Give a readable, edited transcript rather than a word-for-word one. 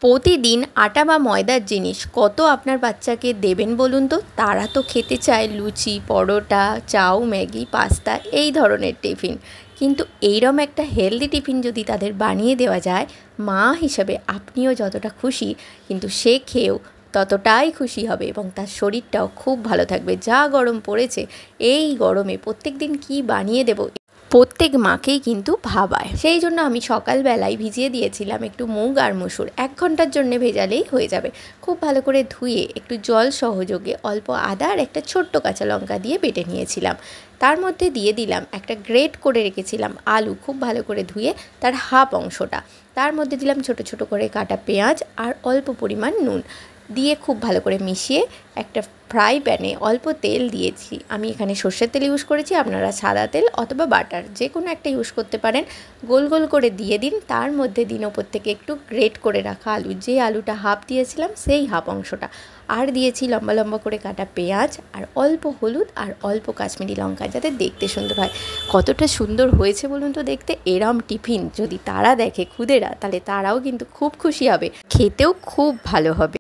প্রতিদিন আটা বা ময়দার জিনিস কত আপনার বাচ্চাকে দেবেন বলুন তো? তারা তো খেতে চায় লুচি, পরোটা, চাউ, ম্যাগি, পাস্তা এই ধরনের টিফিন। কিন্তু এইরকম একটা হেলদি টিফিন যদি তাদের বানিয়ে দেওয়া যায়, মা হিসেবে আপনিও যতটা খুশি, কিন্তু সে খেয়েও ততটাই খুশি হবে এবং তার শরীরটাও খুব ভালো থাকবে। যা গরম পড়েছে, এই গরমে প্রত্যেক দিন কী বানিয়ে দেবো, প্রত্যেক মাকেই কিন্তু ভাবায়। সেই জন্য আমি সকালবেলায় ভিজিয়ে দিয়েছিলাম একটু মুগ আর মসুর। 1 ঘন্টার জন্য ভেজালেই হয়ে যাবে। খুব ভালো করে ধুয়ে একটু জল সহযোগে অল্প আদা আর একটা ছোট্ট কাঁচা লঙ্কা দিয়ে বেটে নিয়েছিলাম। তার মধ্যে দিয়ে দিলাম একটা গ্রেট করে রেখেছিলাম আলু, খুব ভালো করে ধুয়ে তার হাফ অংশটা। তার মধ্যে দিলাম ছোট ছোট করে কাটা পেঁয়াজ আর অল্প পরিমাণ নুন দিয়ে খুব ভালো করে মিশিয়ে একটা ফ্রাই প্যানে অল্প তেল দিয়েছি। আমি এখানে সর্ষের তেল ইউজ করেছি, আপনারা সাদা তেল অথবা বাটার যে কোনো একটা ইউজ করতে পারেন। গোল গোল করে দিয়ে দিন। তার মধ্যে দিন ওপর থেকে একটু গ্রেট করে রাখা আলু, যে আলুটা হাফ দিয়েছিলাম সেই হাফ অংশটা, আর দিয়েছি লম্বা লম্বা করে কাটা পেঁয়াজ আর অল্প হলুদ আর অল্প কাশ্মীরি লঙ্কা, যাতে দেখতে সুন্দর হয়। কতটা সুন্দর হয়েছে বলুন তো দেখতে? এরম টিফিন যদি তারা দেখে খুদেরা, তাহলে তারাও কিন্তু খুব খুশি হবে, খেতেও খুব ভালো হবে।